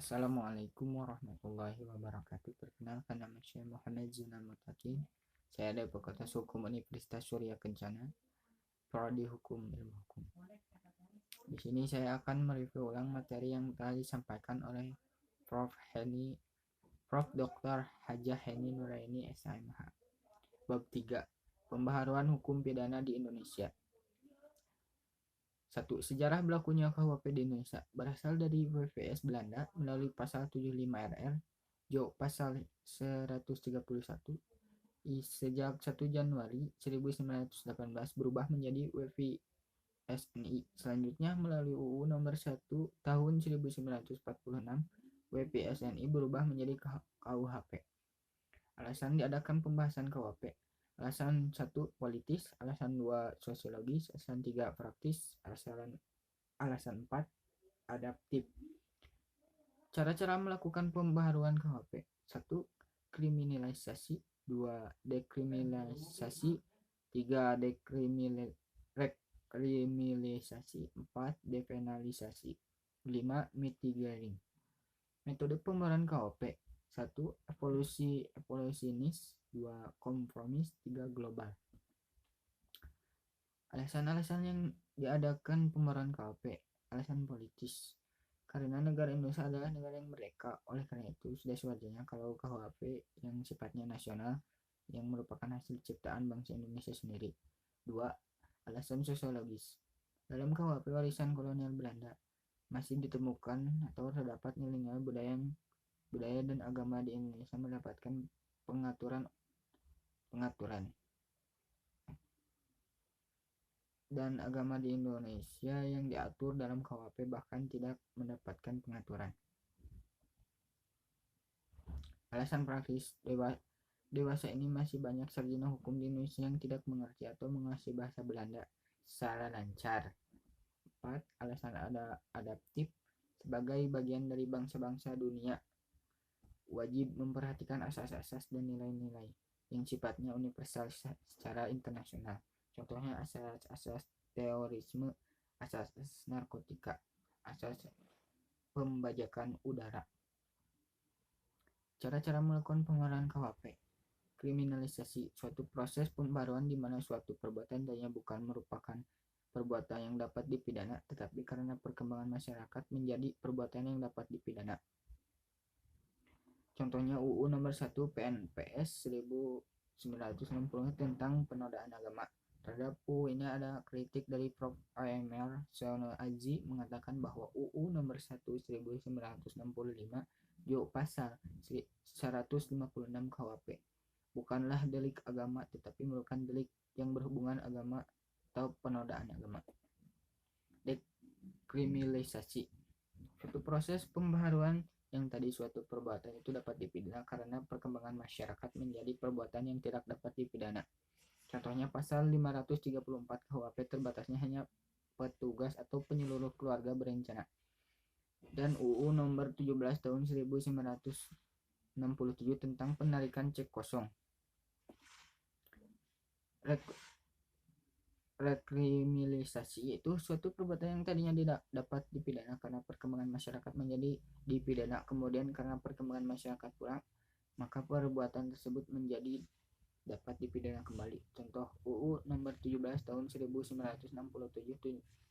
Assalamualaikum warahmatullahi wabarakatuh. Perkenalkan, nama saya Muhammad Zinal Mutakin. Saya dari Fakultas Hukum Universitas Surya Kencana, Prodi Hukum Ilmu Hukum. Di sini saya akan mereview ulang materi yang telah disampaikan oleh Prof. Dr. Hajah Heni Nuraini SMH. Bab 3. Pembaharuan Hukum Pidana di Indonesia. 1. Sejarah berlakunya KUHP di Indonesia berasal dari WVS Belanda melalui pasal 75 RR, Jo pasal 131, sejak 1 Januari 1918 berubah menjadi WVSNI. Selanjutnya melalui UU nomor 1 tahun 1946, WVSNI berubah menjadi KUHP. Alasan diadakan pembahasan KUHP: alasan 1 politis, alasan 2 sosiologis, alasan 3 praktis, alasan 4 adaptif. Cara-cara melakukan pembaharuan KUHP: 1. Kriminalisasi, 2. Dekriminalisasi, 3. Dekriminalisasi, 4. Depenalisasi, 5. Mitigating. Metode pembaharuan KUHP: 1. Evolusionis, 2. Kompromis, 3. Global. Alasan-alasan yang diadakan pembaharuan KUHP: alasan politis, karena negara Indonesia adalah negara yang merdeka. Oleh karena itu, sudah sewajarnya kalau KUHP yang sifatnya nasional, yang merupakan hasil ciptaan bangsa Indonesia sendiri. 2. Alasan sosiologis, dalam KUHP warisan kolonial Belanda masih ditemukan atau terdapat nilai-nilai budaya dan agama di Indonesia mendapatkan pengaturan dan agama di Indonesia yang diatur dalam KUHP bahkan tidak mendapatkan pengaturan. Alasan praktis, dewasa ini masih banyak sarjana hukum di Indonesia yang tidak mengerti atau menguasai bahasa Belanda secara lancar. 4. Alasan adaptif, sebagai bagian dari bangsa-bangsa dunia wajib memperhatikan asas-asas dan nilai-nilai yang sifatnya universal secara internasional. Contohnya asas-asas terorisme, asas narkotika, asas pembajakan udara. Cara-cara melakukan pembaharuan KUHP: kriminalisasi, suatu proses pembaharuan di mana suatu perbuatan tadinya bukan merupakan perbuatan yang dapat dipidana, tetapi karena perkembangan masyarakat menjadi perbuatan yang dapat dipidana. Contohnya UU nomor 1 PNPS 1960 tentang penodaan agama. Terhadap UU ini ada kritik dari Prof. AMR Sono Aji mengatakan bahwa UU nomor 1 1965 Jo pasal 156 KUHP bukanlah delik agama tetapi merupakan delik yang berhubungan agama atau penodaan agama. Dekriminalisasi, suatu proses pembaharuan yang tadi suatu perbuatan itu dapat dipidana karena perkembangan masyarakat menjadi perbuatan yang tidak dapat dipidana. Contohnya pasal 534 KUHP terbatasnya hanya petugas atau penyeluruh keluarga berencana. Dan UU nomor 17 tahun 1967 tentang penarikan cek kosong. Rekriminalisasi yaitu suatu perbuatan yang tadinya tidak dapat dipidana karena perkembangan masyarakat menjadi dipidana, kemudian karena perkembangan masyarakat pula maka perbuatan tersebut menjadi dapat dipidana kembali. Contoh UU nomor 17 tahun 1967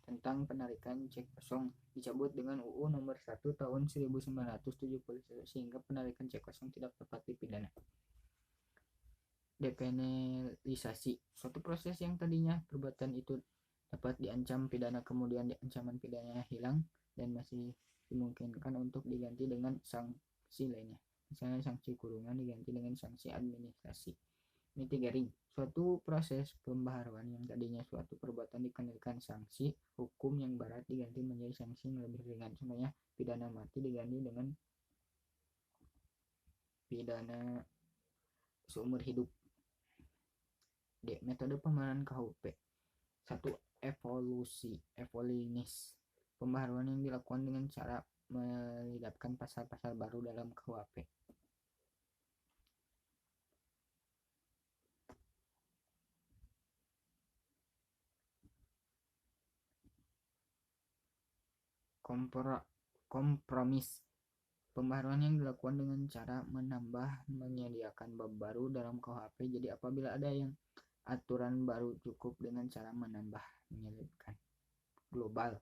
tentang penarikan cek kosong dicabut dengan UU nomor 1 tahun 1971 sehingga penarikan cek kosong tidak dapat dipidana. Depenalisasi, suatu proses yang tadinya perbuatan itu dapat diancam pidana kemudian ancaman pidananya hilang dan masih dimungkinkan untuk diganti dengan sanksi lainnya. Misalnya sanksi kurungan diganti dengan sanksi administrasi. Mitigating, suatu proses pembaharuan yang tadinya suatu perbuatan dikenakan sanksi hukum yang berat diganti menjadi sanksi yang lebih ringan. Contohnya pidana mati diganti dengan pidana seumur hidup. D. Metode pembaharuan KUHP. 1. Evolusionis, pembaharuan yang dilakukan dengan cara menyelipkan pasal-pasal baru dalam KUHP. Kompromis, Pembaharuan yang dilakukan dengan cara menyediakan bab baru dalam KUHP. Jadi apabila ada yang aturan baru cukup dengan cara menyelipkan. Global.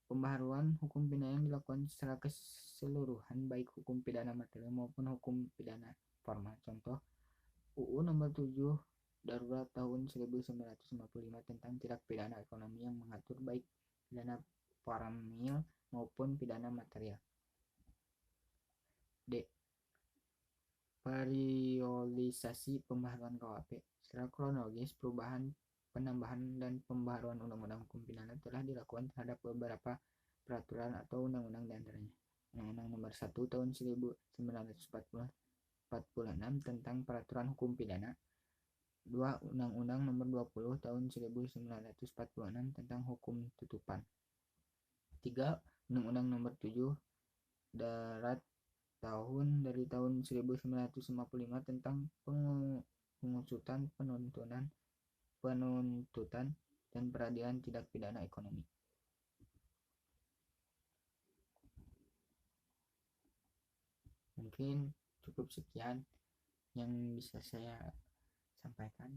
Pembaharuan hukum pidana yang dilakukan secara keseluruhan, baik hukum pidana material maupun hukum pidana formal. Contoh, UU nomor 7 darurat tahun 1955 tentang tindak pidana ekonomi yang mengatur baik pidana formal maupun pidana material. D. Periodisasi pembaharuan KUHP. Secara kronologis, perubahan, penambahan, dan pembaharuan undang-undang hukum pidana telah dilakukan terhadap beberapa peraturan atau undang-undang diantaranya Undang-Undang nomor 1 tahun 1946 tentang peraturan hukum pidana. 2. Undang-Undang nomor 20 tahun 1946 tentang hukum tutupan. 3. Undang-Undang nomor 7 darat tahun 1955 tentang pengusutan, penuntutan dan peradilan tindak pidana ekonomi. Mungkin cukup sekian yang bisa saya sampaikan.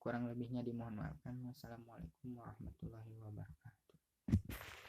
Kurang lebihnya dimohon maafkan. Wassalamualaikum warahmatullahi wabarakatuh.